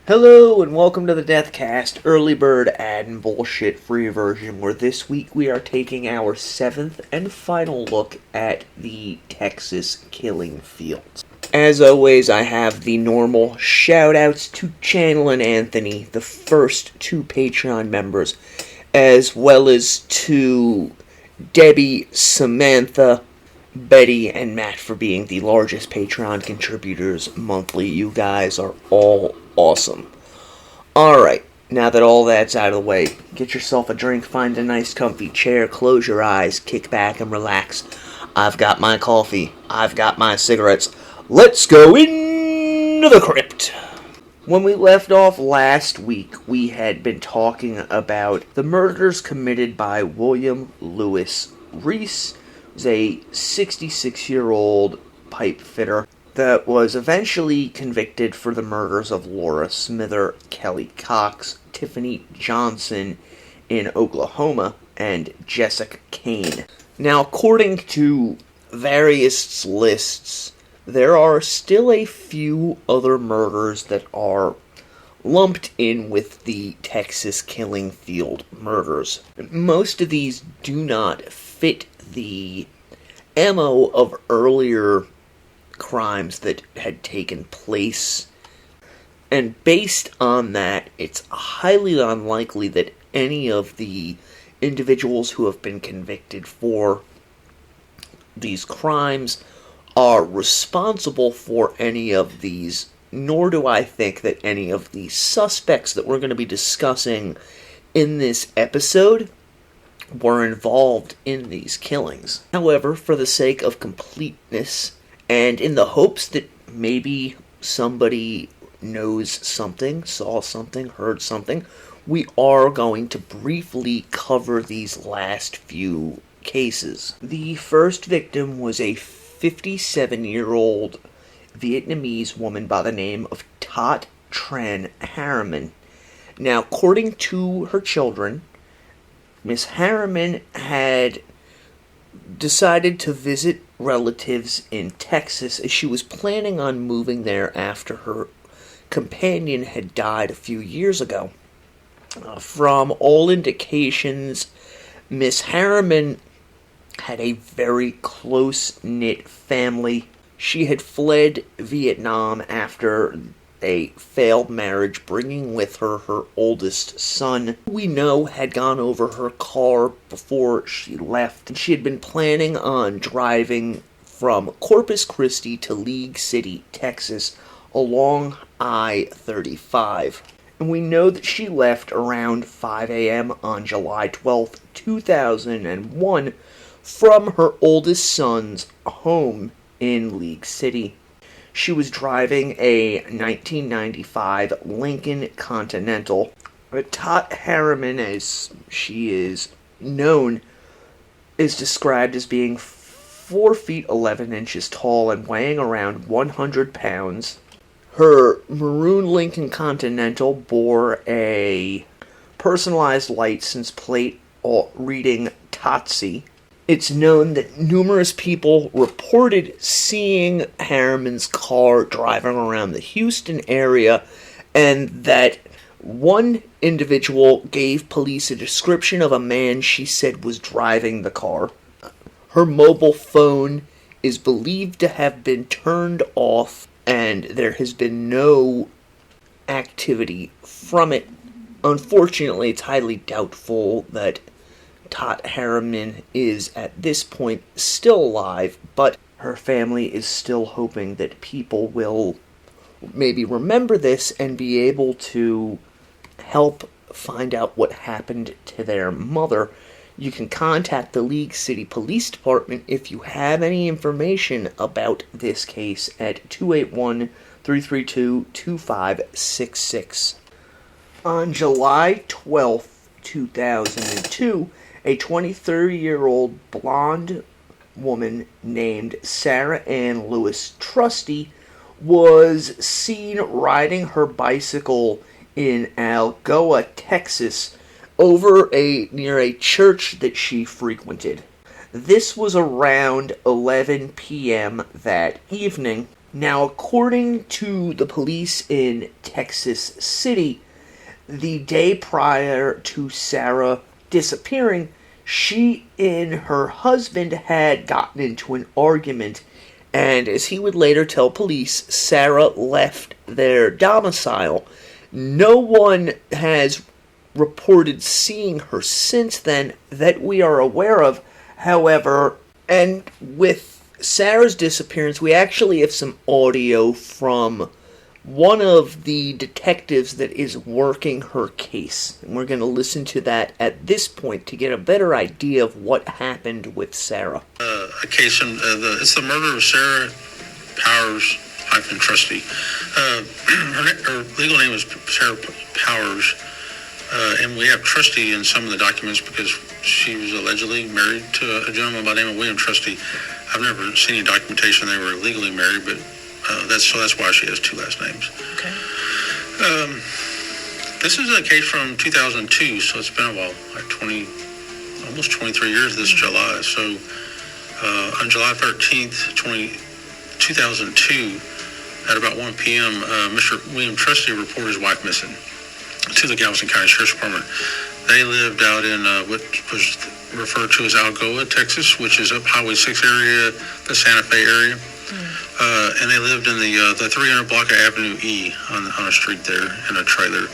Hello and welcome to the Deathcast Early Bird ad and bullshit free version, where this week we are taking our seventh and final look at the Texas killing fields. As always, I have the normal shout-outs to Channel and Anthony, the first two Patreon members, as well as to Debbie, Samantha, Betty, and Matt for being the largest Patreon contributors monthly. You guys are all awesome. Alright, now that all that's out of the way, get yourself a drink, find a nice comfy chair, close your eyes, kick back and relax. I've got my coffee, I've got my cigarettes. Let's go into the crypt. When we left off last week, we had been talking about the murders committed by William Lewis Reese, who's a 66-year-old pipe fitter that was eventually convicted for the murders of Laura Smither, Kelly Cox, Tiffany Johnson in Oklahoma, and Jessica Kane. Now, according to various lists, there are still a few other murders that are lumped in with the Texas killing field murders. Most of these do not fit the MO of earlier crimes that had taken place, and based on that, it's highly unlikely that any of the individuals who have been convicted for these crimes are responsible for any of these, nor do I think that any of the suspects that we're going to be discussing in this episode were involved in these killings. However, for the sake of completeness, and in the hopes that maybe somebody knows something, saw something, heard something, we are going to briefly cover these last few cases. The first victim was a 57-year-old Vietnamese woman by the name of Thot Tran Harriman. Now, according to her children, Miss Harriman had decided to visit relatives in Texas as she was planning on moving there after her companion had died a few years ago. From all indications, Miss Harriman had a very close-knit family. She had fled Vietnam after a failed marriage, bringing with her her oldest son, who we know had gone over her car before she left. She had been planning on driving from Corpus Christi to League City, Texas, along I-35. And we know that she left around 5 a.m. on July 12th, 2001, from her oldest son's home in League City. She was driving a 1995 Lincoln Continental. Thot Harriman, as she is known, is described as being 4 feet 11 inches tall and weighing around 100 pounds. Her maroon Lincoln Continental bore a personalized license plate reading Totsie. It's known that numerous people reported seeing Harriman's car driving around the Houston area, and that one individual gave police a description of a man she said was driving the car. Her mobile phone is believed to have been turned off, and there has been no activity from it. Unfortunately, it's highly doubtful that Thot Harriman is at this point still alive, but her family is still hoping that people will maybe remember this and be able to help find out what happened to their mother. You can contact the League City Police Department if you have any information about this case at 281-332-2566. On July 12th, 2002, a 23-year-old blonde woman named Sarah Ann Lewis Trusty was seen riding her bicycle in Algoa, Texas, near a church that she frequented. This was around 11 p.m. that evening. Now, according to the police in Texas City, the day prior to Sarah disappearing, she and her husband had gotten into an argument, and as he would later tell police, Sarah left their domicile. No one has reported seeing her since then that we are aware of, however, and with Sarah's disappearance, we actually have some audio from one of the detectives that is working her case. And we're going to listen to that at this point to get a better idea of what happened with Sarah. A case, it's the murder of Sarah Powers-Trusty. Her legal name is Sarah Powers, and we have Trusty in some of the documents because she was allegedly married to a gentleman by the name of William Trusty. I've never seen any documentation they were legally married, but that's why she has two last names. Okay. This is a case from 2002, so it's been a while, like almost 23 years this July. So on July 13th, 2002, at about 1 p.m., Mr. William Trusty reported his wife missing to the Galveston County Sheriff's Department. They lived out in what was referred to as Algoa, Texas, which is up Highway 6 area, the Santa Fe area. And they lived in the 300 block of Avenue E on a street there in a trailer.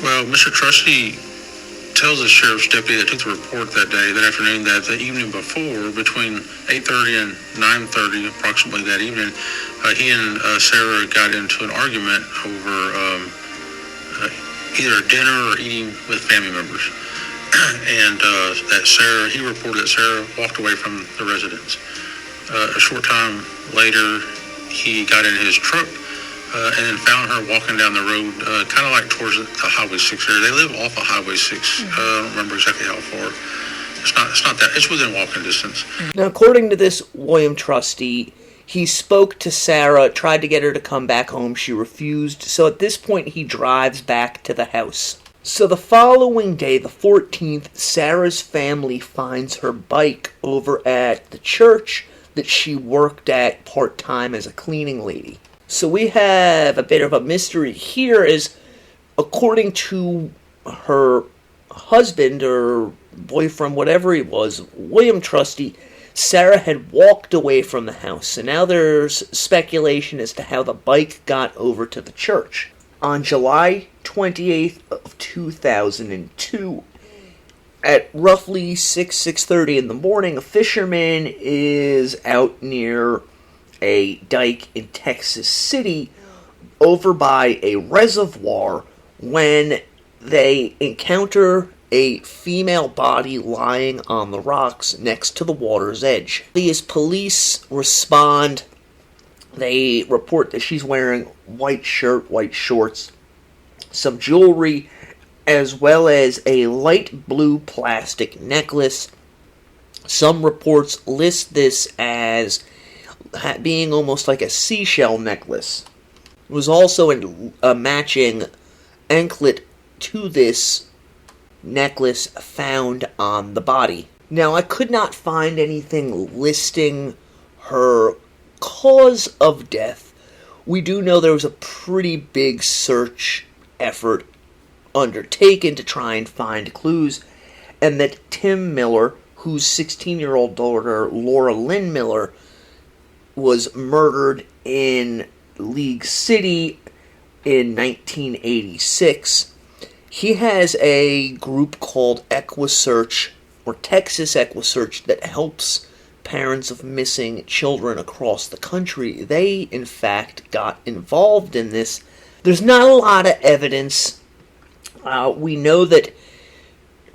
Well, Mr. Trusty tells the sheriff's deputy that took the report that afternoon, that the evening before, between 8:30 and 9:30, approximately that evening, he and Sarah got into an argument over either dinner or eating with family members. And he reported that Sarah walked away from the residence. A short time later, he got in his truck and then found her walking down the road, kind of like towards the Highway 6 area. They live off of Highway 6. I don't remember exactly how far. It's not that. It's within walking distance. Now, according to this William Trusty, he spoke to Sarah, tried to get her to come back home. She refused. So at this point, he drives back to the house. So the following day, the 14th, Sarah's family finds her bike over at the church that she worked at part-time as a cleaning lady. So we have a bit of a mystery here, as according to her husband or boyfriend, whatever he was, William Trusty, Sarah had walked away from the house. And now there's speculation as to how the bike got over to the church. On July 28th of 2002, at roughly 6:30 in the morning, a fisherman is out near a dike in Texas City over by a reservoir when they encounter a female body lying on the rocks next to the water's edge. As police respond, they report that she's wearing white shirt, white shorts, some jewelry, as well as a light blue plastic necklace. Some reports list this as being almost like a seashell necklace. There was also a matching anklet to this necklace found on the body. Now, I could not find anything listing her cause of death. We do know there was a pretty big search effort undertaken to try and find clues, and that Tim Miller, whose 16-year-old daughter, Laura Lynn Miller, was murdered in League City in 1986. He has a group called EquiSearch, or Texas EquiSearch, that helps parents of missing children across the country. They, in fact, got involved in this. There's not a lot of evidence. We know that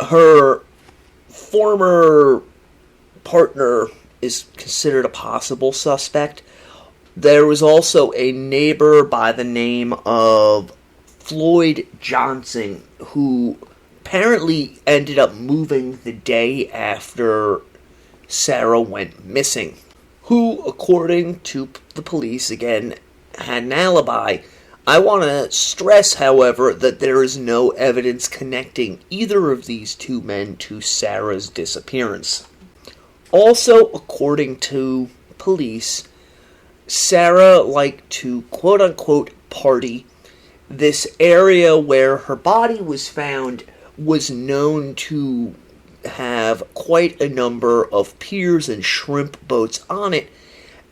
her former partner is considered a possible suspect. There was also a neighbor by the name of Floyd Johnson, who apparently ended up moving the day after Sarah went missing, who, according to the police, again, had an alibi. I want to stress, however, that there is no evidence connecting either of these two men to Sarah's disappearance. Also, according to police, Sarah liked to quote-unquote party. This area where her body was found was known to have quite a number of piers and shrimp boats on it,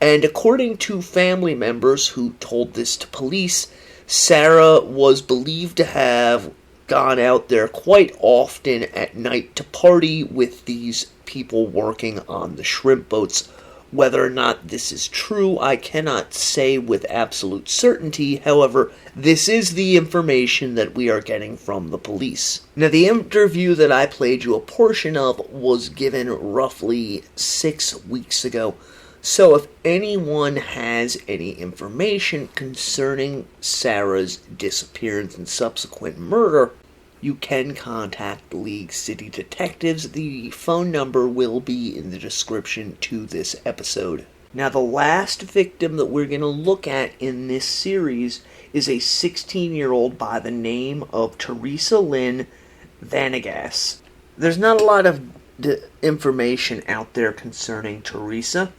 and according to family members who told this to police, Sarah was believed to have gone out there quite often at night to party with these people working on the shrimp boats. Whether or not this is true, I cannot say with absolute certainty. However, this is the information that we are getting from the police. Now, the interview that I played you a portion of was given roughly 6 weeks ago. So if anyone has any information concerning Sarah's disappearance and subsequent murder, you can contact the League City Detectives. The phone number will be in the description to this episode. Now, the last victim that we're going to look at in this series is a 16-year-old by the name of Teresa Lynn Vanegas. There's not a lot of information out there concerning Teresa.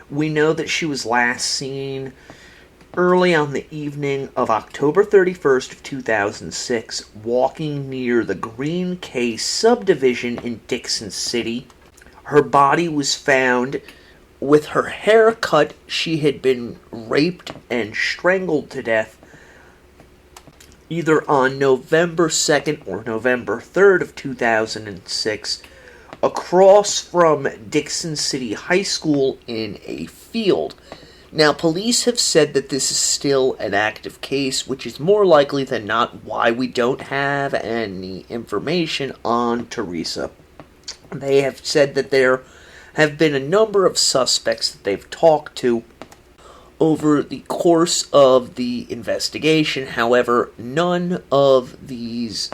We know that she was last seen early on the evening of October 31st of 2006, walking near the Green Cay subdivision in Dickson City. Her body was found with her hair cut. She had been raped and strangled to death either on November 2nd or November 3rd of 2006, across from Dickson City High School in a field. Now, police have said that this is still an active case, which is more likely than not why we don't have any information on Teresa. They have said that there have been a number of suspects that they've talked to over the course of the investigation. However, none of these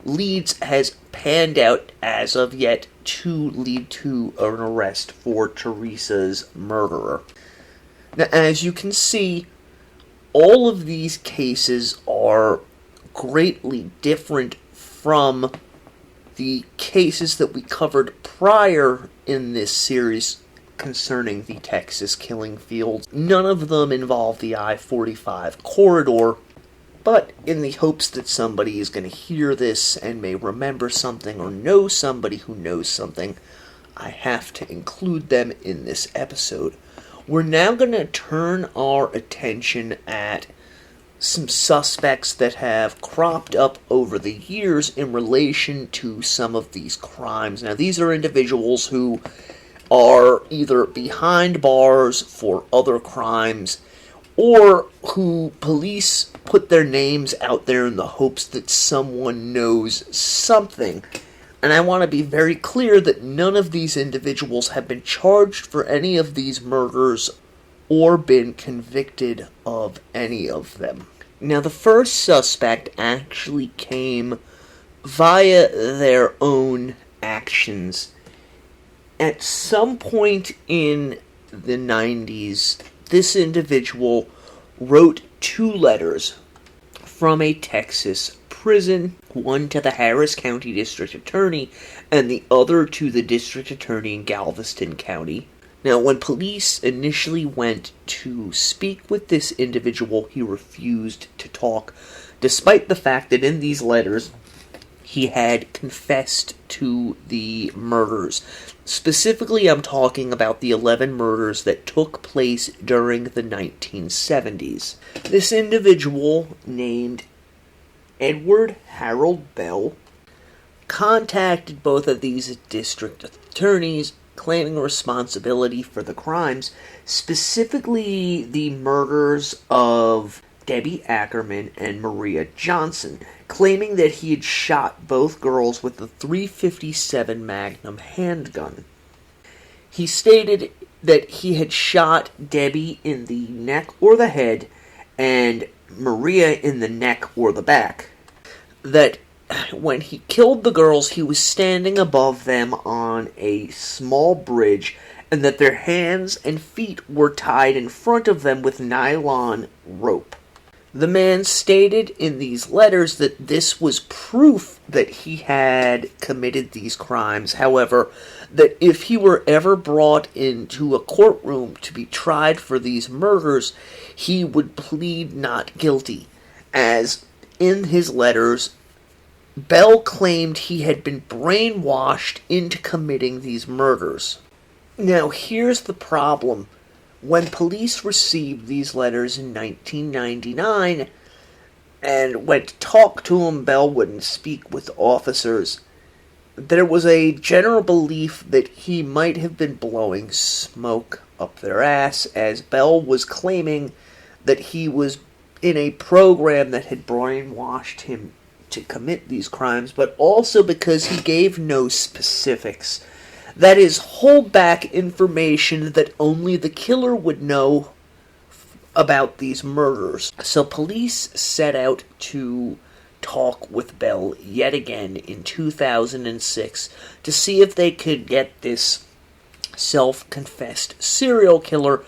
leads has panned out as of yet to lead to an arrest for Teresa's murderer. Now, as you can see, all of these cases are greatly different from the cases that we covered prior in this series concerning the Texas killing fields. None of them involve the I-45 corridor, but in the hopes that somebody is going to hear this and may remember something or know somebody who knows something, I have to include them in this episode. We're now going to turn our attention at some suspects that have cropped up over the years in relation to some of these crimes. Now, these are individuals who are either behind bars for other crimes or who police put their names out there in the hopes that someone knows something. And I want to be very clear that none of these individuals have been charged for any of these murders or been convicted of any of them. Now, the first suspect actually came via their own actions. At some point in the 90s, this individual wrote 2 letters from a Texas prison, one to the Harris County District Attorney, and the other to the District Attorney in Galveston County. Now, when police initially went to speak with this individual, he refused to talk, despite the fact that in these letters, he had confessed to the murders. Specifically, I'm talking about the 11 murders that took place during the 1970s. This individual, named Edward Harold Bell, contacted both of these district attorneys, claiming responsibility for the crimes, specifically the murders of Debbie Ackerman and Maria Johnson, claiming that he had shot both girls with a .357 Magnum handgun. He stated that he had shot Debbie in the neck or the head and Maria in the neck or the back. That when he killed the girls, he was standing above them on a small bridge, and that their hands and feet were tied in front of them with nylon rope. The man stated in these letters that this was proof that he had committed these crimes. However, that if he were ever brought into a courtroom to be tried for these murders, he would plead not guilty, as in his letters, Bell claimed he had been brainwashed into committing these murders. Now, here's the problem. When police received these letters in 1999 and went to talk to him, Bell wouldn't speak with officers. There was a general belief that he might have been blowing smoke up their ass, as Bell was claiming that he was in a program that had brainwashed him to commit these crimes, but also because he gave no specifics. That is, hold back information that only the killer would know about these murders. So police set out to talk with Bell yet again in 2006 to see if they could get this self-confessed serial killer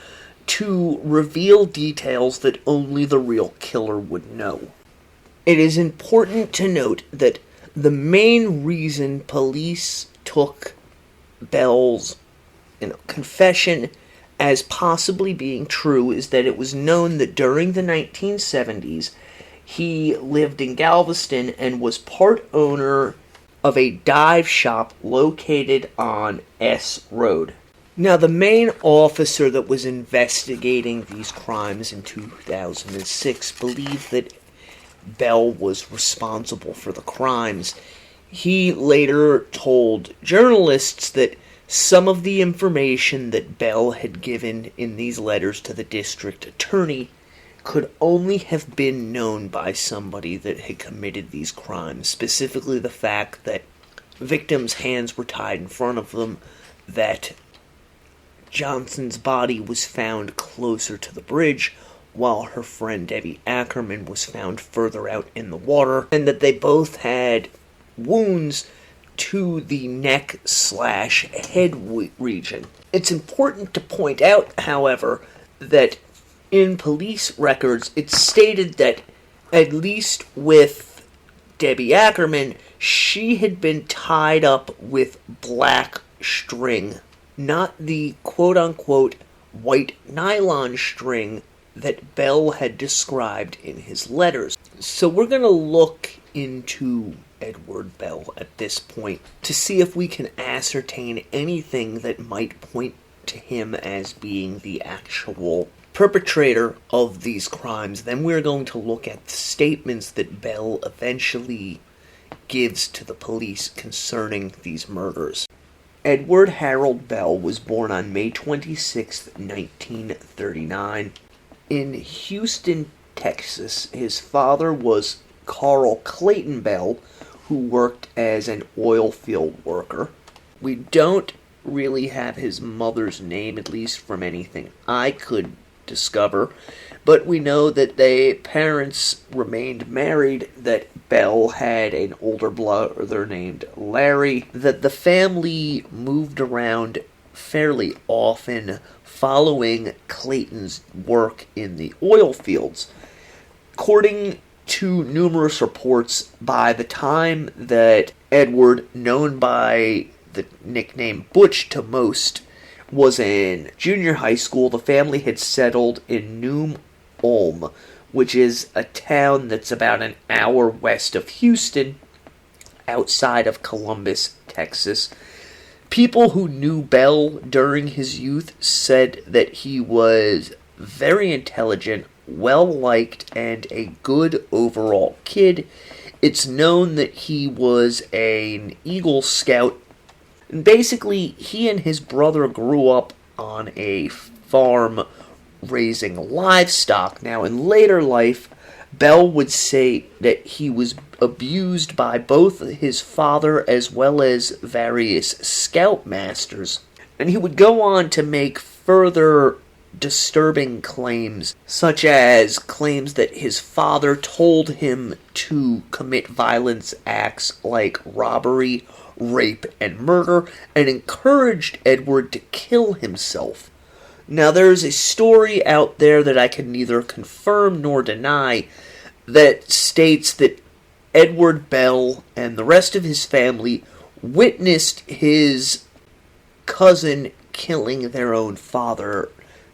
to reveal details that only the real killer would know. It is important to note that the main reason police took Bell's confession as possibly being true is that it was known that during the 1970s he lived in Galveston and was part owner of a dive shop located on S Road. Now, the main officer that was investigating these crimes in 2006 believed that Bell was responsible for the crimes. He later told journalists that some of the information that Bell had given in these letters to the district attorney could only have been known by somebody that had committed these crimes, specifically the fact that victims' hands were tied in front of them, that Johnson's body was found closer to the bridge, while her friend Debbie Ackerman was found further out in the water, and that they both had wounds to the neck/head region. It's important to point out, however, that in police records it's stated that, at least with Debbie Ackerman, she had been tied up with black string, not the quote-unquote white nylon string that Bell had described in his letters. So we're going to look into Edward Bell at this point to see if we can ascertain anything that might point to him as being the actual perpetrator of these crimes. Then we're going to look at the statements that Bell eventually gives to the police concerning these murders. Edward Harold Bell was born on May 26, 1939, in Houston, Texas. His father was Carl Clayton Bell, who worked as an oil field worker. We don't really have his mother's name, at least from anything I could discover, but we know that their parents remained married, that Bell had an older brother named Larry, that the family moved around fairly often following Clayton's work in the oil fields. According to numerous reports, by the time that Edward, known by the nickname Butch to most, was in junior high school, the family had settled in New Ulm, which is a town that's about an hour west of Houston, outside of Columbus, Texas. People who knew Bell during his youth said that he was very intelligent, well-liked, and a good overall kid. It's known that he was an Eagle Scout. And basically, he and his brother grew up on a farm raising livestock. Now, in later life, Bell would say that he was abused by both his father as well as various scoutmasters. And he would go on to make further disturbing claims, such as claims that his father told him to commit violence acts like robbery, rape, and murder, and encouraged Edward to kill himself. Now, there's a story out there that I can neither confirm nor deny that states that Edward Bell and the rest of his family witnessed his cousin killing their own father.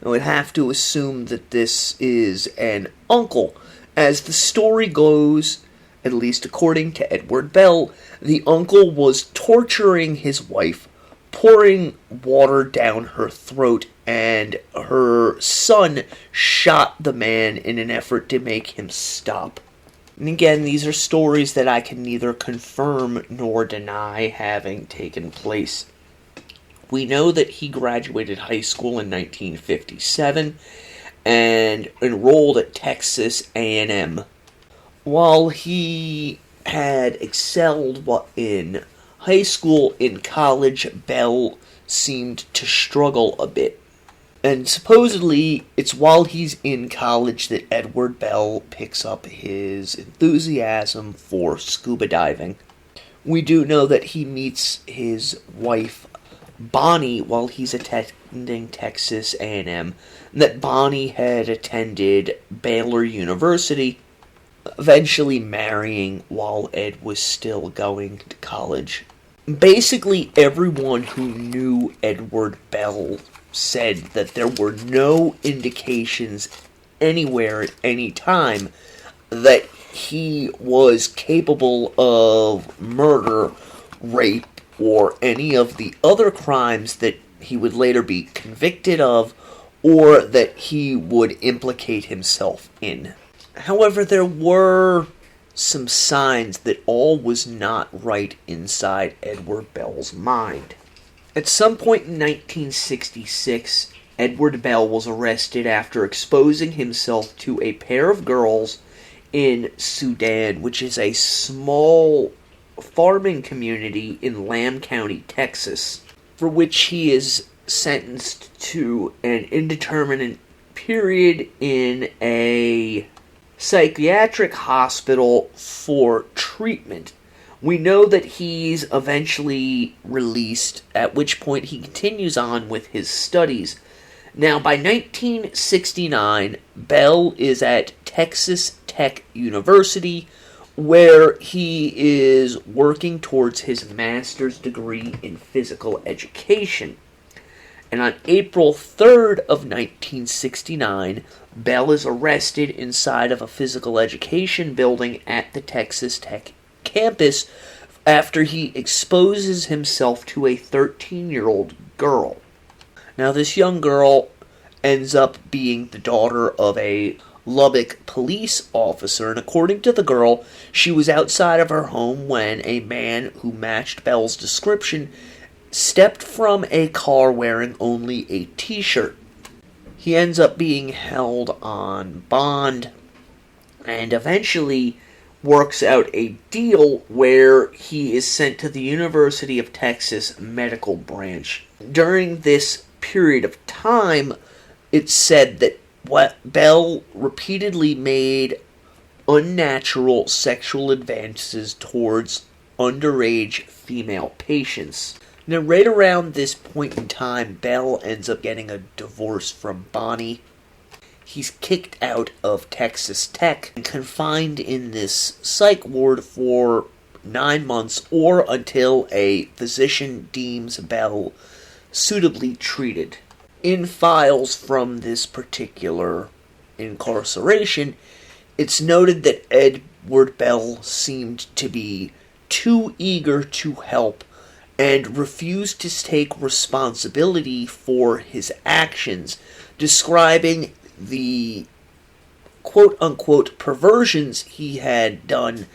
I would have to assume that this is an uncle. As the story goes, at least according to Edward Bell, the uncle was torturing his wife, pouring water down her throat, and her son shot the man in an effort to make him stop. And again, these are stories that I can neither confirm nor deny having taken place. We know that he graduated high school in 1957 and enrolled at Texas A&M. While he had excelled in high school, in college, Bell seemed to struggle a bit. And supposedly, it's while he's in college that Edward Bell picks up his enthusiasm for scuba diving. We do know that he meets his wife, Bonnie, while he's attending Texas A&M, and that Bonnie had attended Baylor University, eventually marrying while Ed was still going to college. Basically, everyone who knew Edward Bell said that there were no indications anywhere at any time that he was capable of murder, rape, or any of the other crimes that he would later be convicted of, or that he would implicate himself in. However, there were some signs that all was not right inside Edward Bell's mind. At some point in 1966, Edward Bell was arrested after exposing himself to a pair of girls in Sudan, which is a small farming community in Lamb County, Texas, for which he is sentenced to an indeterminate period in a psychiatric hospital for treatment. We know that he's eventually released, at which point he continues on with his studies. Now, by 1969, Bell is at Texas Tech University, where he is working towards his master's degree in physical education. And on April 3rd of 1969, Bell is arrested inside of a physical education building at the Texas Tech campus after he exposes himself to a 13-year-old girl. Now, this young girl ends up being the daughter of a Lubbock police officer, and according to the girl, she was outside of her home when a man who matched Bell's description stepped from a car wearing only a t-shirt. He ends up being held on bond and eventually works out a deal where he is sent to the University of Texas medical branch. During this period of time, it's said that Bell repeatedly made unnatural sexual advances towards underage female patients. Now, right around this point in time, Bell ends up getting a divorce from Bonnie. He's kicked out of Texas Tech and confined in this psych ward for 9 months or until a physician deems Bell suitably treated. In files from this particular incarceration, it's noted that Edward Bell seemed to be too eager to help and refused to take responsibility for his actions, describing the quote-unquote perversions he had done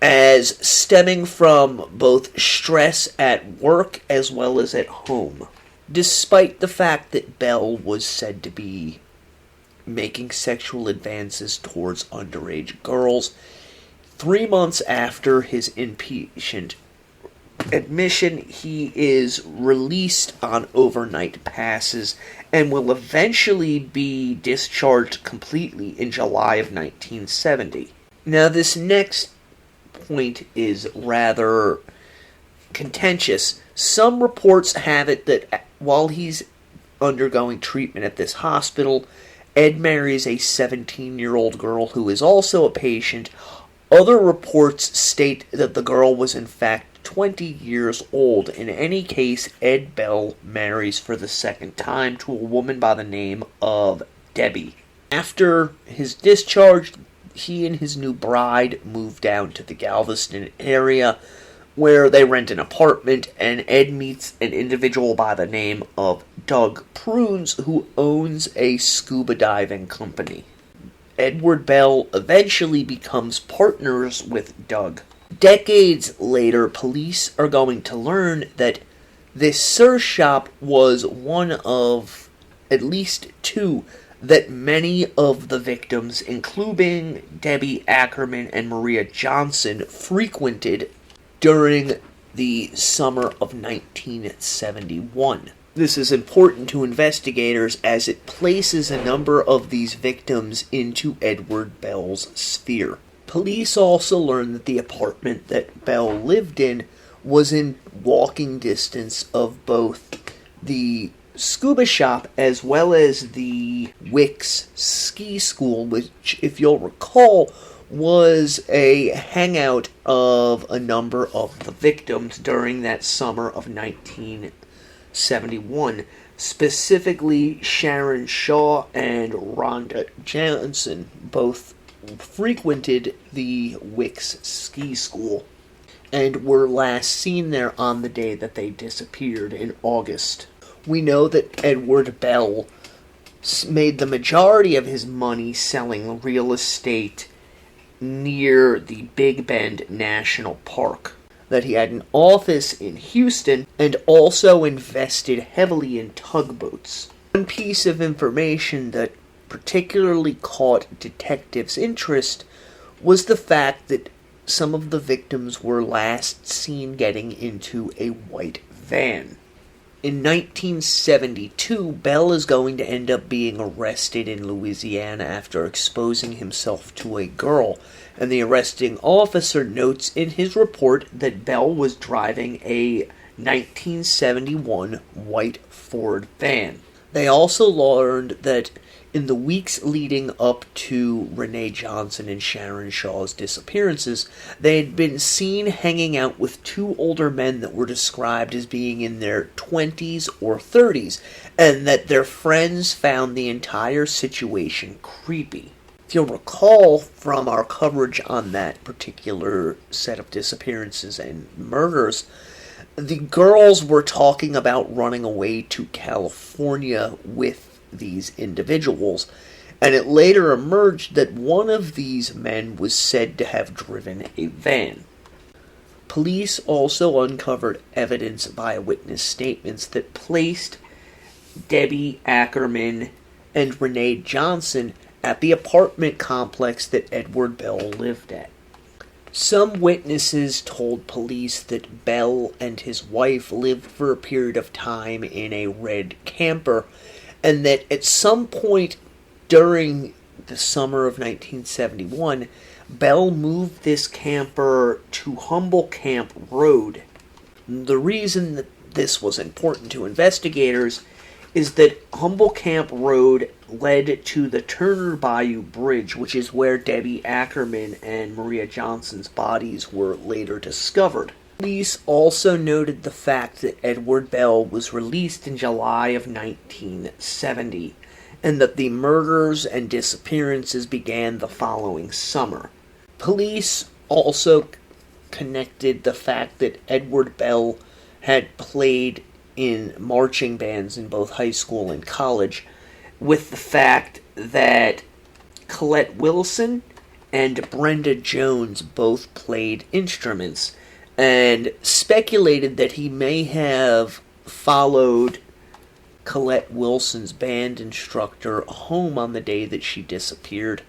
as stemming from both stress at work as well as at home. Despite the fact that Bell was said to be making sexual advances towards underage girls, 3 months after his inpatient admission, he is released on overnight passes and will eventually be discharged completely in July of 1970. Now, this next point is rather contentious. Some reports have it that while he's undergoing treatment at this hospital. Ed marries a 17-year-old girl who is also a patient. Other reports state that the girl was in fact 20 years old. In any case, Ed Bell marries for the second time to a woman by the name of Debbie. After his discharge, he and his new bride move down to the Galveston area, where they rent an apartment, and Ed meets an individual by the name of Doug Prunes, who owns a scuba diving company. Edward Bell eventually becomes partners with Doug. Decades later, police are going to learn that this surf shop was one of at least two that many of the victims, including Debbie Ackerman and Maria Johnson, frequented during the summer of 1971. This is important to investigators as it places a number of these victims into Edward Bell's sphere. Police also learned that the apartment that Bell lived in was in walking distance of both the scuba shop as well as the Wicks Ski School, which, if you'll recall, was a hangout of a number of the victims during that summer of 1971. Specifically, Sharon Shaw and Rhonda Johnson both frequented the Wicks Ski School and were last seen there on the day that they disappeared in August. We know that Edward Bell made the majority of his money selling real estate near the Big Bend National Park, that he had an office in Houston, and also invested heavily in tugboats. One piece of information that particularly caught detectives' interest was the fact that some of the victims were last seen getting into a white van. In 1972, Bell is going to end up being arrested in Louisiana after exposing himself to a girl, and the arresting officer notes in his report that Bell was driving a 1971 white Ford van. They also learned that in the weeks leading up to Renee Johnson and Sharon Shaw's disappearances, they had been seen hanging out with two older men that were described as being in their 20s or 30s, and that their friends found the entire situation creepy. If you'll recall from our coverage on that particular set of disappearances and murders, the girls were talking about running away to California with these individuals, and it later emerged that one of these men was said to have driven a van. Police also uncovered evidence via witness statements that placed Debbie Ackerman and Renee Johnson at the apartment complex that Edward Bell lived at. Some witnesses told police that Bell and his wife lived for a period of time in a red camper, and that at some point during the summer of 1971, Bell moved this camper to Humble Camp Road. The reason that this was important to investigators is that Humble Camp Road led to the Turner Bayou Bridge, which is where Debbie Ackerman and Maria Johnson's bodies were later discovered. Police also noted the fact that Edward Bell was released in July of 1970, and that the murders and disappearances began the following summer. Police also connected the fact that Edward Bell had played in marching bands in both high school and college with the fact that Colette Wilson and Brenda Jones both played instruments, and speculated that he may have followed Colette Wilson's band instructor home on the day that she disappeared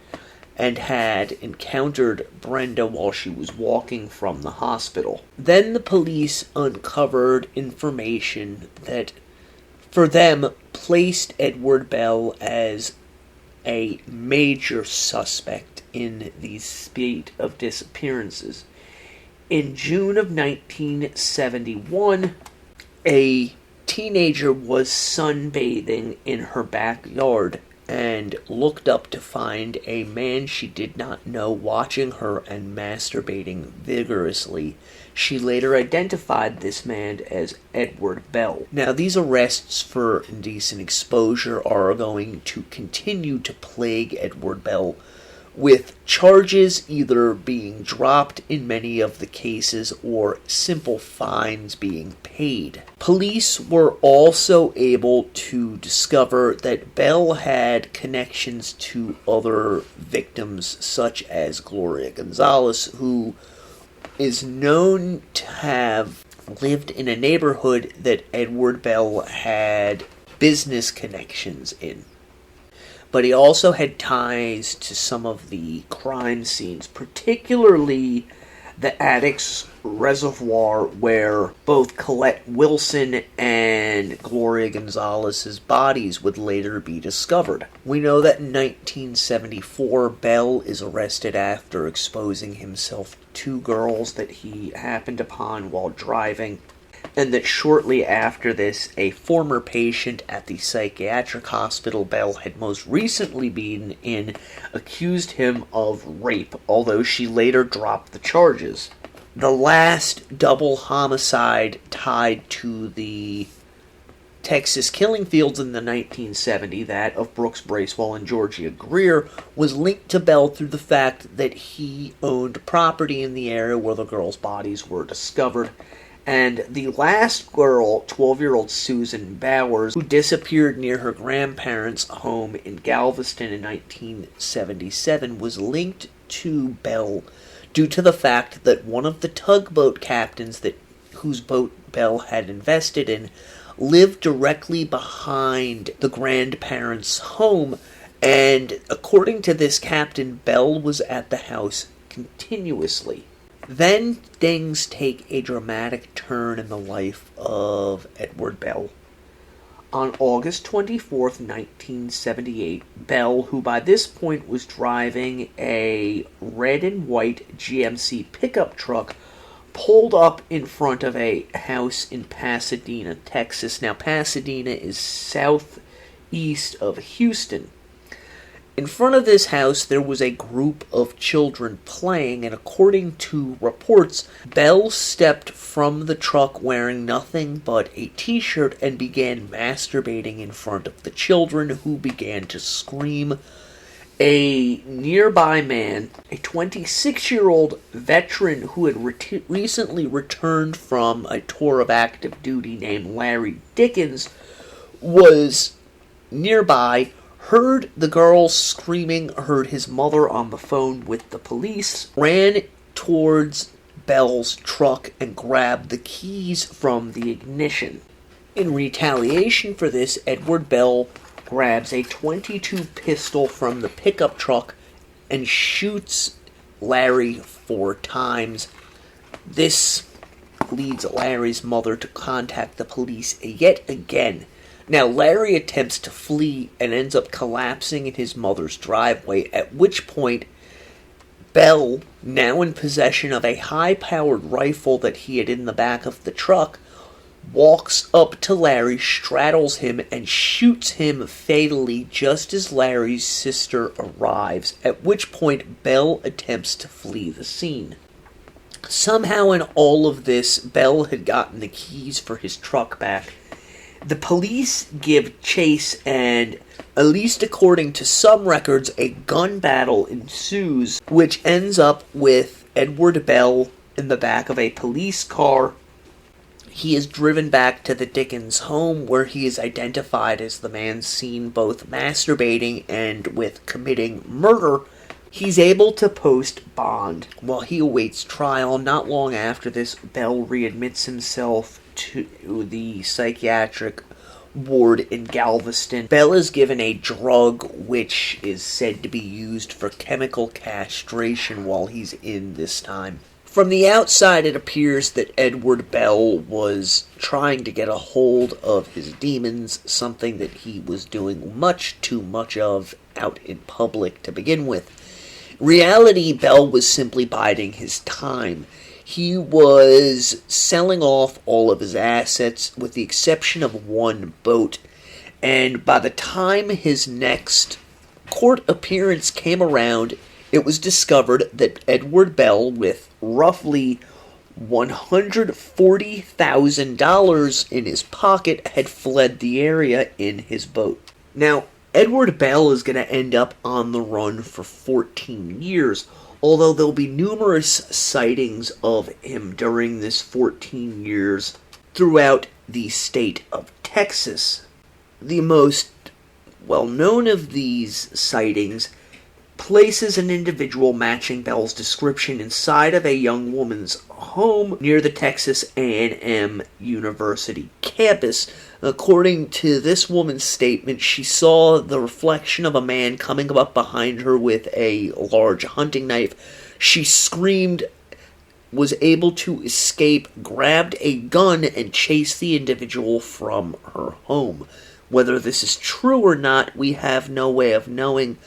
and had encountered Brenda while she was walking from the hospital. Then the police uncovered information that, for them, placed Edward Bell as a major suspect in the spate of disappearances. In June of 1971, a teenager was sunbathing in her backyard and looked up to find a man she did not know watching her and masturbating vigorously. She later identified this man as Edward Bell. Now, these arrests for indecent exposure are going to continue to plague Edward Bell, with charges either being dropped in many of the cases or simple fines being paid. Police were also able to discover that Bell had connections to other victims, such as Gloria Gonzalez, who is known to have lived in a neighborhood that Edward Bell had business connections in. But he also had ties to some of the crime scenes, particularly the Addicts Reservoir, where both Colette Wilson and Gloria Gonzalez's bodies would later be discovered. We know that in 1974, Bell is arrested after exposing himself to 2 girls that he happened upon while driving, and that shortly after this, a former patient at the psychiatric hospital Bell had most recently been in accused him of rape, although she later dropped the charges. The last double homicide tied to the Texas killing fields in the 1970s, that of Brooks Bracewell and Georgia Greer, was linked to Bell through the fact that he owned property in the area where the girls' bodies were discovered. And the last girl, 12-year-old Susan Bowers, who disappeared near her grandparents' home in Galveston in 1977, was linked to Bell due to the fact that one of the tugboat captains whose boat Bell had invested in lived directly behind the grandparents' home, and according to this captain, Bell was at the house continuously. Then things take a dramatic turn in the life of Edward Bell. On August 24th, 1978, Bell, who by this point was driving a red and white GMC pickup truck, pulled up in front of a house in Pasadena, Texas. Now, Pasadena is southeast of Houston. In front of this house, there was a group of children playing, and according to reports, Bell stepped from the truck wearing nothing but a t-shirt and began masturbating in front of the children, who began to scream. A nearby man, a 26-year-old veteran who had recently returned from a tour of active duty named Larry Dickens, was nearby, heard the girls screaming, heard his mother on the phone with the police, ran towards Bell's truck and grabbed the keys from the ignition. In retaliation for this, Edward Bell grabs a .22 pistol from the pickup truck and shoots Larry 4 times. This leads Larry's mother to contact the police yet again. Now, Larry attempts to flee and ends up collapsing in his mother's driveway, at which point Bell, now in possession of a high-powered rifle that he had in the back of the truck, walks up to Larry, straddles him, and shoots him fatally just as Larry's sister arrives, at which point Bell attempts to flee the scene. Somehow in all of this, Bell had gotten the keys for his truck back. The police give chase, and, at least according to some records, a gun battle ensues, which ends up with Edward Bell in the back of a police car. He is driven back to the Dickens home, where he is identified as the man seen both masturbating and with committing murder. He's able to post bond while he awaits trial. Not long after this, Bell readmits himself to the psychiatric ward in Galveston. Bell is given a drug which is said to be used for chemical castration while he's in this time. From the outside, it appears that Edward Bell was trying to get a hold of his demons, something that he was doing much too much of out in public to begin with. In reality, Bell was simply biding his time. He was selling off all of his assets with the exception of one boat, and by the time his next court appearance came around, it was discovered that Edward Bell, with roughly $140,000 in his pocket, had fled the area in his boat. Now, Edward Bell is going to end up on the run for 14 years, although there'll be numerous sightings of him during this 14 years throughout the state of Texas. The most well-known of these sightings places an individual matching Bell's description inside of a young woman's home near the Texas A&M University campus. According to this woman's statement, she saw the reflection of a man coming up behind her with a large hunting knife. She screamed, was able to escape, grabbed a gun, and chased the individual from her home. Whether this is true or not, we have no way of knowing.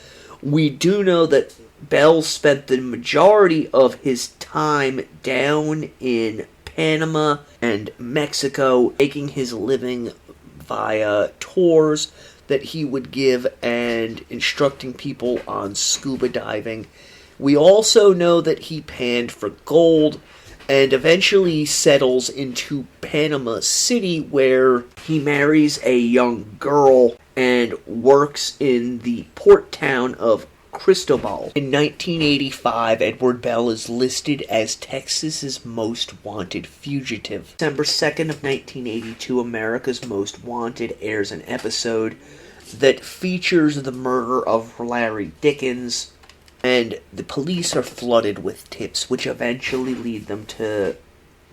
We do know that Bell spent the majority of his time down in Panama and Mexico, making his living via tours that he would give and instructing people on scuba diving. We also know that he panned for gold and eventually settles into Panama City, where he marries a young girl and works in the port town of Cristobal. In 1985, Edward Bell is listed as Texas's most wanted fugitive. December 2nd of 1982, America's Most Wanted airs an episode that features the murder of Larry Dickens, and the police are flooded with tips, which eventually lead them to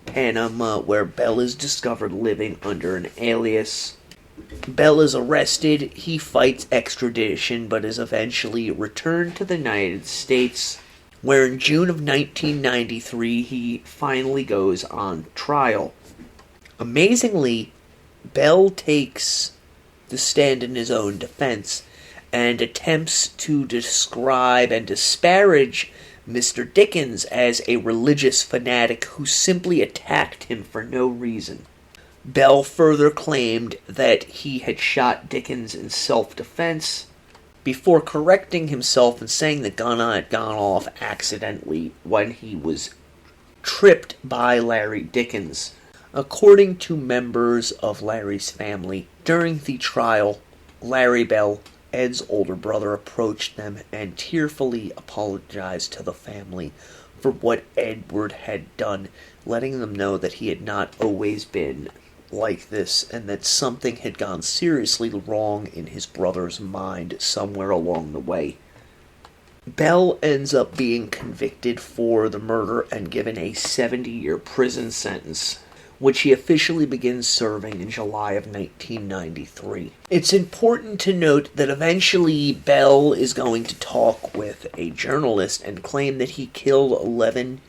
Panama, where Bell is discovered living under an alias. Bell is arrested, he fights extradition, but is eventually returned to the United States, where in June of 1993 he finally goes on trial. Amazingly, Bell takes the stand in his own defense and attempts to describe and disparage Mr. Dickens as a religious fanatic who simply attacked him for no reason. Bell further claimed that he had shot Dickens in self-defense, before correcting himself and saying the gun had gone off accidentally when he was tripped by Larry Dickens. According to members of Larry's family, during the trial, Larry Bell, Ed's older brother, approached them and tearfully apologized to the family for what Edward had done, letting them know that he had not always been like this, and that something had gone seriously wrong in his brother's mind somewhere along the way. Bell ends up being convicted for the murder and given a 70-year prison sentence, which he officially begins serving in July of 1993. It's important to note that eventually Bell is going to talk with a journalist and claim that he killed 11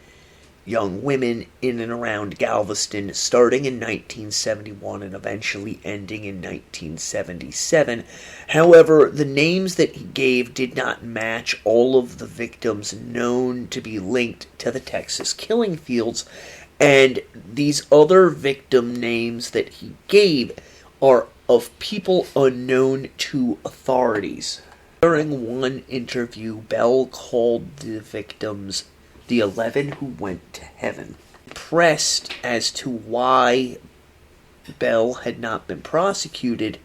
young women in and around Galveston, starting in 1971 and eventually ending in 1977. However, the names that he gave did not match all of the victims known to be linked to the Texas killing fields, and these other victim names that he gave are of people unknown to authorities. During one interview, Bell called the victims the 11 who went to heaven. Pressed as to why Bell had not been prosecuted,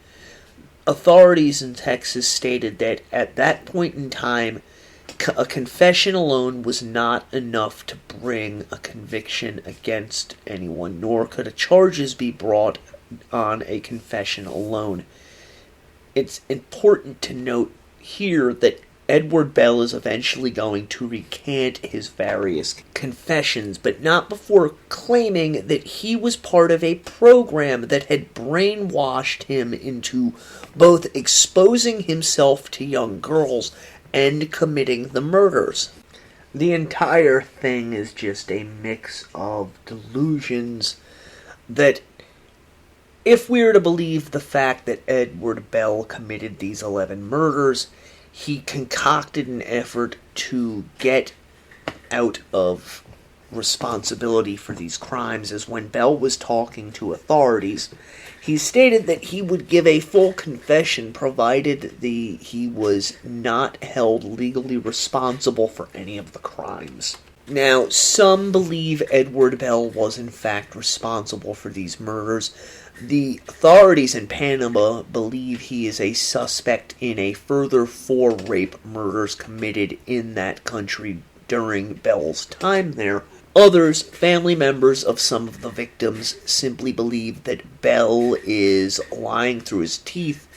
authorities in Texas stated that at that point in time, a confession alone was not enough to bring a conviction against anyone, nor could charges be brought on a confession alone. It's important to note here that Edward Bell is eventually going to recant his various confessions, but not before claiming that he was part of a program that had brainwashed him into both exposing himself to young girls and committing the murders. The entire thing is just a mix of delusions that, if we are to believe the fact that Edward Bell committed these 11 murders, he concocted an effort to get out of responsibility for these crimes, as when Bell was talking to authorities, he stated that he would give a full confession provided he was not held legally responsible for any of the crimes. Now, some believe Edward Bell was in fact responsible for these murders. The authorities in Panama believe he is a suspect in a further 4 rape murders committed in that country during Bell's time there. Others, family members of some of the victims, simply believe that Bell is lying through his teeth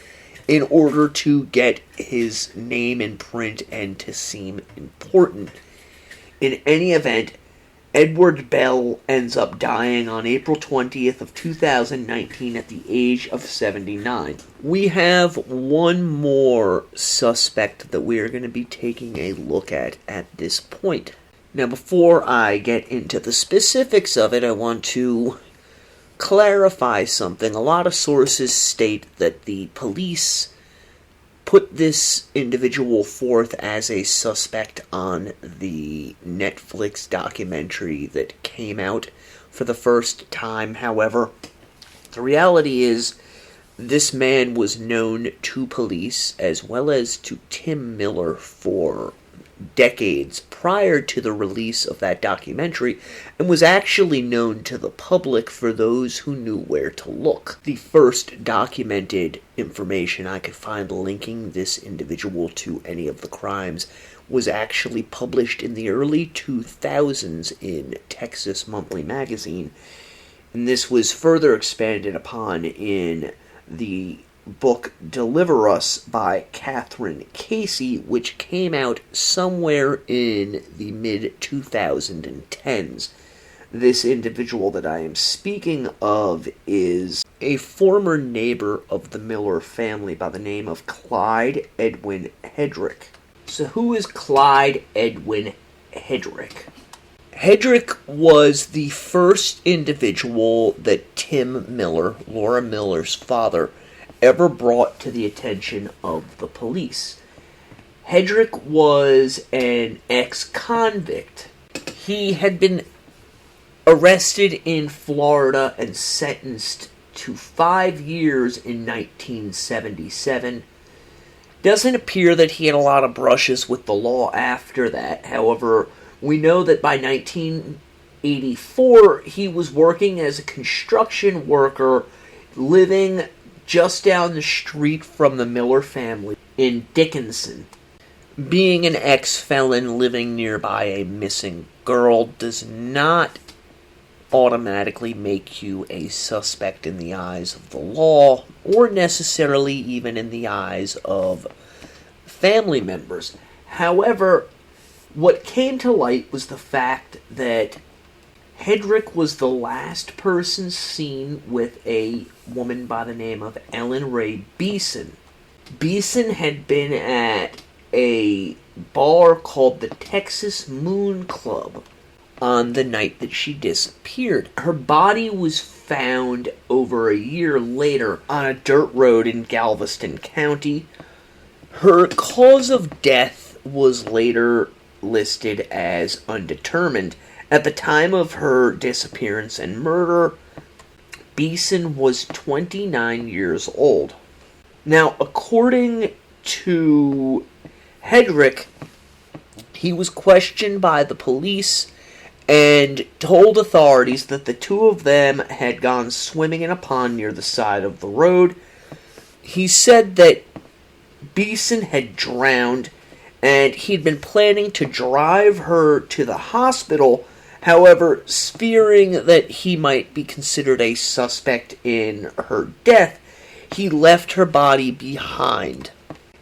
in order to get his name in print and to seem important. In any event, Edward Bell ends up dying on April 20th of 2019 at the age of 79. We have one more suspect that we are going to be taking a look at this point. Now, before I get into the specifics of it, I want to clarify something. A lot of sources state that the police put this individual forth as a suspect on the Netflix documentary that came out for the first time. However, the reality is this man was known to police as well as to Tim Miller for decades prior to the release of that documentary, and was actually known to the public for those who knew where to look. The first documented information I could find linking this individual to any of the crimes was actually published in the early 2000s in Texas Monthly Magazine, and this was further expanded upon in the book Deliver Us by Catherine Casey, which came out somewhere in the mid-2010s. This individual that I am speaking of is a former neighbor of the Miller family by the name of Clyde Edwin Hedrick. So who is Clyde Edwin Hedrick? Hedrick was the first individual that Tim Miller, Laura Miller's father, ever brought to the attention of the police. Hedrick was an ex-convict. He had been arrested in Florida and sentenced to 5 years in 1977. Doesn't appear that he had a lot of brushes with the law after that. However, we know that by 1984, he was working as a construction worker, living just down the street from the Miller family in Dickinson. Being an ex-felon living nearby a missing girl does not automatically make you a suspect in the eyes of the law, or necessarily even in the eyes of family members. However, what came to light was the fact that Hedrick was the last person seen with a woman by the name of Ellen Ray Beeson. Beeson had been at a bar called the Texas Moon Club on the night that she disappeared. Her body was found over a year later on a dirt road in Galveston County. Her cause of death was later listed as undetermined. At the time of her disappearance and murder, Beeson was 29 years old. Now, according to Hedrick, he was questioned by the police and told authorities that the two of them had gone swimming in a pond near the side of the road. He said that Beeson had drowned and he'd been planning to drive her to the hospital. However, fearing that he might be considered a suspect in her death, he left her body behind.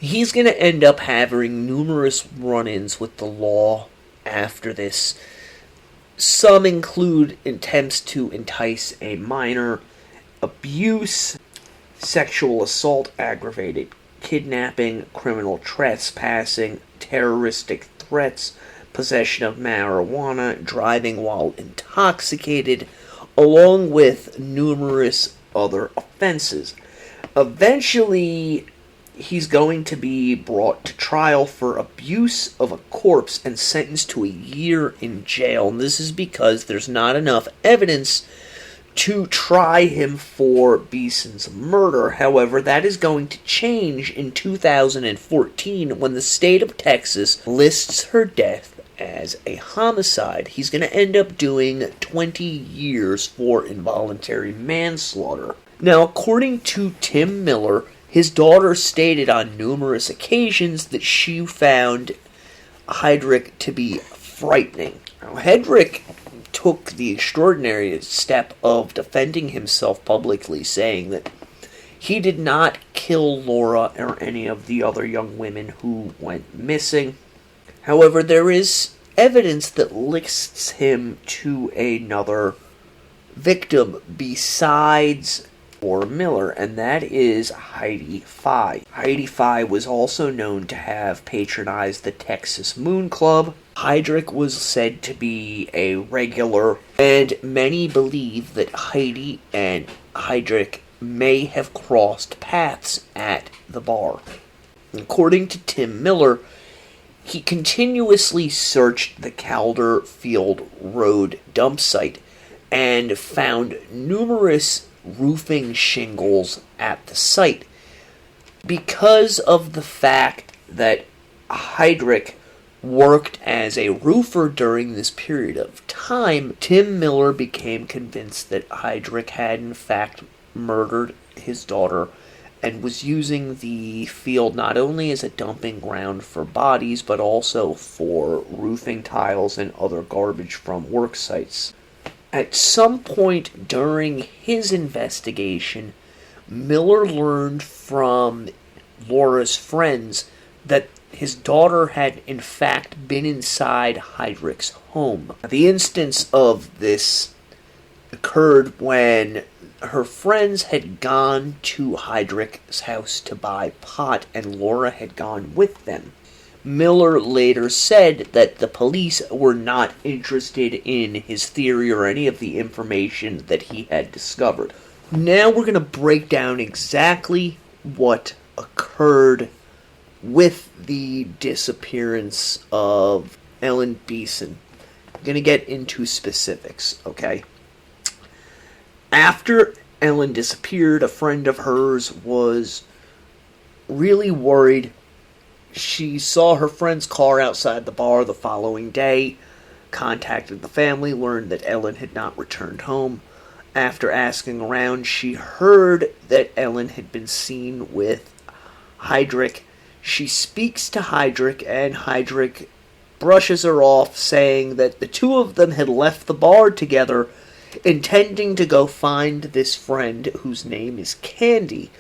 He's going to end up having numerous run-ins with the law after this. Some include attempts to entice a minor, abuse, sexual assault, aggravated kidnapping, criminal trespassing, terroristic threats, possession of marijuana, driving while intoxicated, along with numerous other offenses. Eventually, he's going to be brought to trial for abuse of a corpse and sentenced to a year in jail. And this is because there's not enough evidence to try him for Beeson's murder. However, that is going to change in 2014 when the state of Texas lists her death as a homicide. He's going to end up doing 20 years for involuntary manslaughter. Now, according to Tim Miller, his daughter stated on numerous occasions that she found Heydrich to be frightening. Now, Heydrich took the extraordinary step of defending himself publicly, saying that he did not kill Laura or any of the other young women who went missing. However, there is evidence that links him to another victim besides Laura Miller, and that is Heidi Fye. Heidi Fye was also known to have patronized the Texas Moon Club. Heydrich was said to be a regular, and many believe that Heidi and Heydrich may have crossed paths at the bar. According to Tim Miller, he continuously searched the Calder Field Road dump site and found numerous roofing shingles at the site. Because of the fact that Heydrich worked as a roofer during this period of time, Tim Miller became convinced that Heydrich had in fact murdered his daughter and was using the field not only as a dumping ground for bodies, but also for roofing tiles and other garbage from work sites. At some point during his investigation, Miller learned from Laura's friends that his daughter had in fact been inside Heydrich's home. The instance of this occurred when her friends had gone to Heydrich's house to buy pot, and Laura had gone with them. Miller later said that the police were not interested in his theory or any of the information that he had discovered. Now we're going to break down exactly what occurred with the disappearance of Ellen Beeson. I'm going to get into specifics, okay? After Ellen disappeared, a friend of hers was really worried. She saw her friend's car outside the bar the following day, contacted the family, learned that Ellen had not returned home. After asking around, she heard that Ellen had been seen with Heydrich. She speaks to Heydrich, and Heydrich brushes her off, saying that the two of them had left the bar together, intending to go find this friend whose name is Candy.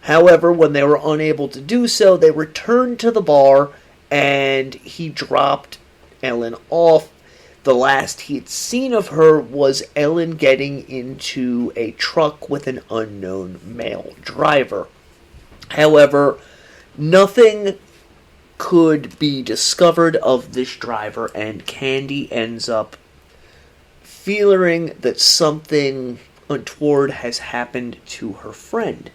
However, when they were unable to do so, they returned to the bar, and he dropped Ellen off. The last he had seen of her was Ellen getting into a truck with an unknown male driver. However, nothing could be discovered of this driver, and Candy ends up feeling that something untoward has happened to her friend.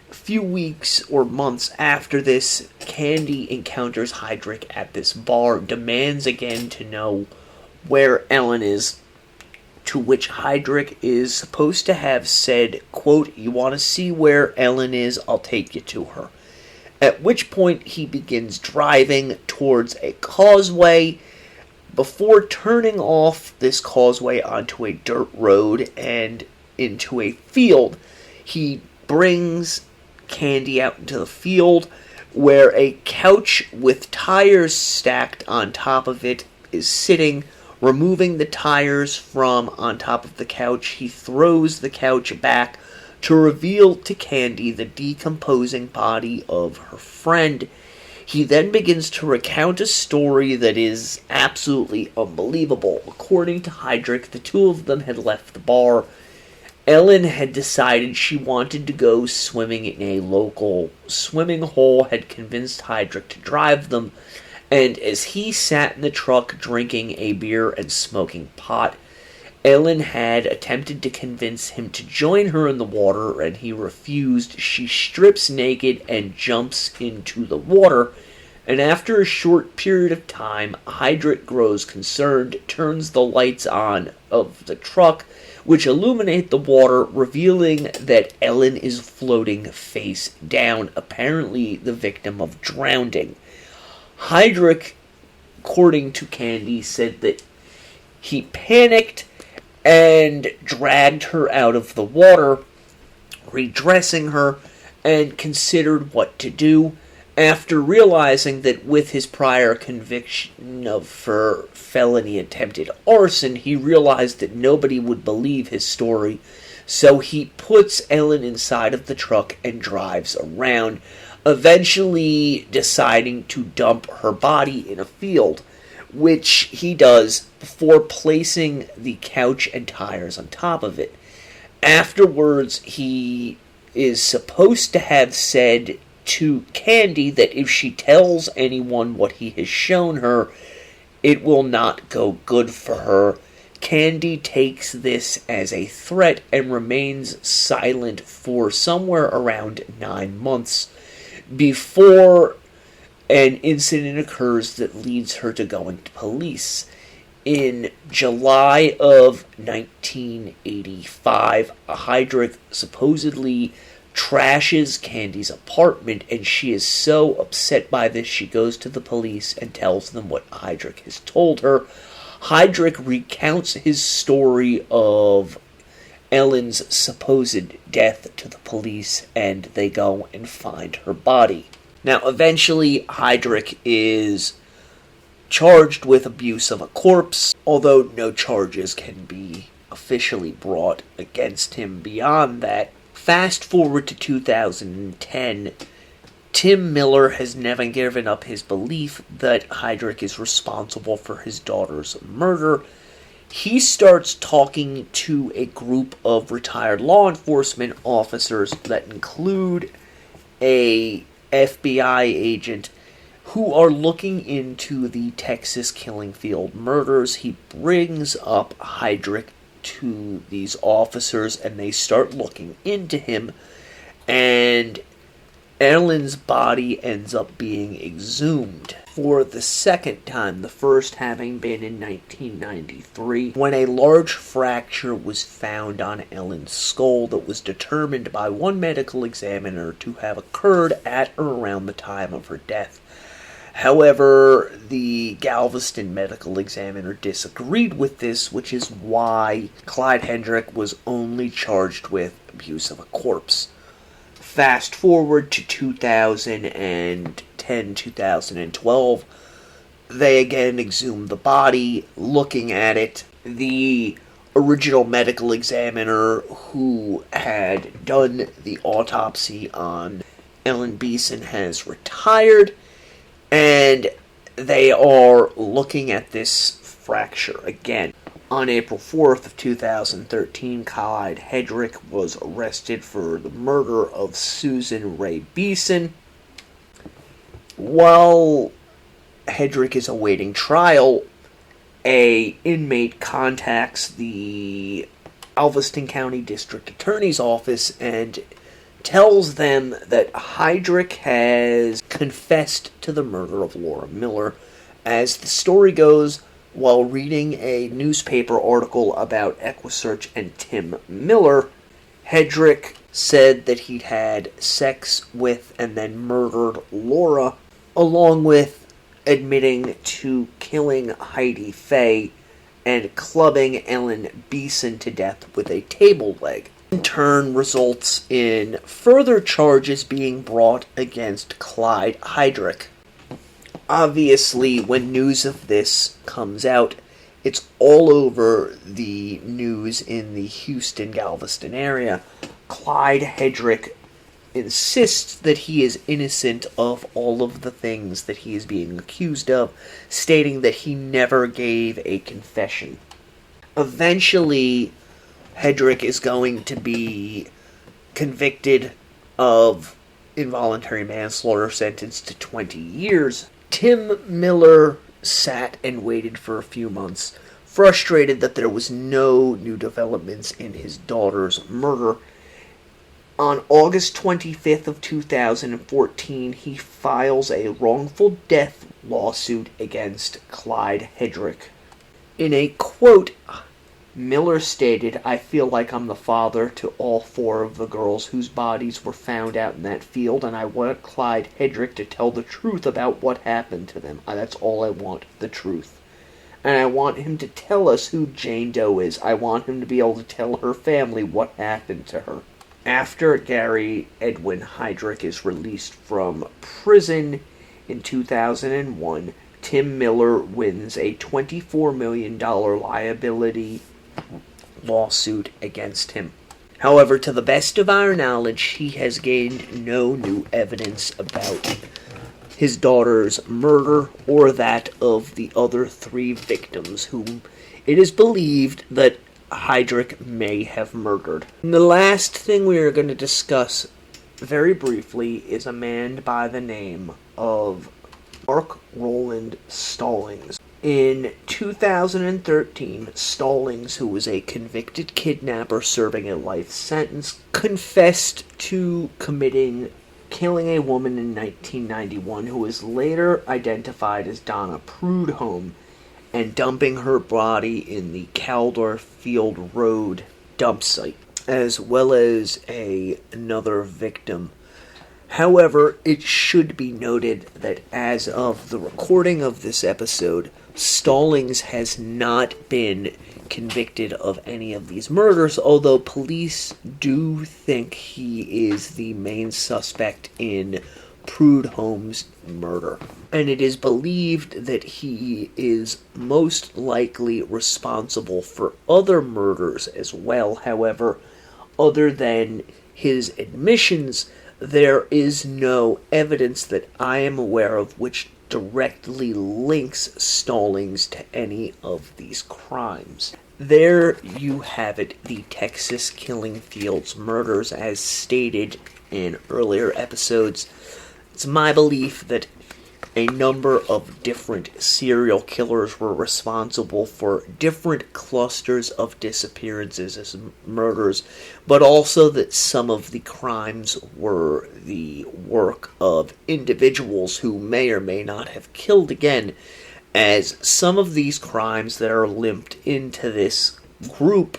A few weeks or months after this, Candy encounters Heydrich at this bar, demands again to know where Ellen is, to which Heydrich is supposed to have said, quote, "You want to see where Ellen is? I'll take you to her." At which point he begins driving towards a causeway before turning off this causeway onto a dirt road and into a field. He brings Candy out into the field where a couch with tires stacked on top of it is sitting. Removing the tires from on top of the couch, he throws the couch back to reveal to Candy the decomposing body of her friend. He then begins to recount a story that is absolutely unbelievable. According to Heydrich, the two of them had left the bar. Ellen had decided she wanted to go swimming in a local swimming hole, had convinced Heydrich to drive them, and as he sat in the truck drinking a beer and smoking pot, Ellen had attempted to convince him to join her in the water, and he refused. She strips naked and jumps into the water, and after a short period of time, Heydrich grows concerned, turns the lights on of the truck, which illuminate the water, revealing that Ellen is floating face down, apparently the victim of drowning. Heydrich, according to Candy, said that he panicked and dragged her out of the water, redressing her, and considered what to do. After realizing that with his prior conviction for felony attempted arson, he realized that nobody would believe his story, so he puts Ellen inside of the truck and drives around, eventually deciding to dump her body in a field, which he does before placing the couch and tires on top of it. Afterwards, he is supposed to have said to Candy that if she tells anyone what he has shown her, it will not go good for her. Candy takes this as a threat and remains silent for somewhere around 9 months before an incident occurs that leads her to going to police. In July of 1985, Heydrich supposedly trashes Candy's apartment, and she is so upset by this she goes to the police and tells them what Heydrich has told her. Heydrich recounts his story of Ellen's supposed death to the police, and they go and find her body. Now, eventually, Heydrich is charged with abuse of a corpse, although no charges can be officially brought against him beyond that. Fast forward to 2010, Tim Miller has never given up his belief that Heydrich is responsible for his daughter's murder. He starts talking to a group of retired law enforcement officers that include a FBI agent who are looking into the Texas Killing Field murders. He brings up Heydrich to these officers, and they start looking into him, and Ellen's body ends up being exhumed for the second time, the first having been in 1993, when a large fracture was found on Ellen's skull that was determined by one medical examiner to have occurred at or around the time of her death. However, the Galveston medical examiner disagreed with this, which is why Clyde Hendrick was only charged with abuse of a corpse. Fast forward to 2010-2012, they again exhumed the body. Looking at it, the original medical examiner who had done the autopsy on Ellen Beason has retired, and they are looking at this fracture again. On April 4th of 2013, Clyde Hendrick was arrested for the murder of Susan Ray Beason. While Hendrick is awaiting trial, a inmate contacts the Galveston County District Attorney's Office and tells them that Heydrich has confessed to the murder of Laura Miller. As the story goes, while reading a newspaper article about Equisearch and Tim Miller, Hendrick said that he'd had sex with and then murdered Laura, along with admitting to killing Heidi Faye and clubbing Ellen Beason to death with a table leg. In turn, results in further charges being brought against Clyde Heydrich. Obviously, when news of this comes out, it's all over the news in the Houston-Galveston area. Clyde Hendrick insists that he is innocent of all of the things that he is being accused of, stating that he never gave a confession. Eventually, Hendrick is going to be convicted of involuntary manslaughter, sentenced to 20 years. Tim Miller sat and waited for a few months Frustrated that there was no new developments in his daughter's murder, on August 25th of 2014, he files a wrongful death lawsuit against Clyde Hedrick. In a quote, Miller stated, "I feel like I'm the father to all 4 of the girls whose bodies were found out in that field, and I want Clyde Hedrick to tell the truth about what happened to them. That's all I want, the truth. And I want him to tell us who Jane Doe is. I want him to be able to tell her family what happened to her." After Gary Edwin Hedrick is released from prison in 2001, Tim Miller wins a $24 million liability lawsuit against him. However, to the best of our knowledge, he has gained no new evidence about his daughter's murder or that of the other 3 victims whom it is believed that Hedrick may have murdered. And the last thing we are going to discuss very briefly is a man by the name of Mark Roland Stallings. In 2013, Stallings, who was a convicted kidnapper serving a life sentence, confessed to killing a woman in 1991 who was later identified as Donna Prudhomme, and dumping her body in the Caldor Field Road dump site, as well as another victim. However, it should be noted that as of the recording of this episode, Stallings has not been convicted of any of these murders, although police do think he is the main suspect in Prudhomme's murder. And it is believed that he is most likely responsible for other murders as well. However, other than his admissions, there is no evidence that I am aware of which directly links Stallings to any of these crimes. There you have it, the Texas Killing Fields murders as stated in earlier episodes. It's my belief that a number of different serial killers were responsible for different clusters of disappearances as murders, but also that some of the crimes were the work of individuals who may or may not have killed again, as some of these crimes that are limped into this group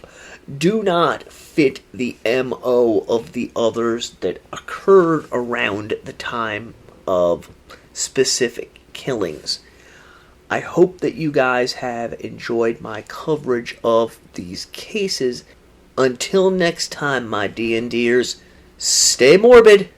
do not fit the MO of the others that occurred around the time of specific killings. I hope that you guys have enjoyed my coverage of these cases. Until next time, my D&Ders, stay morbid.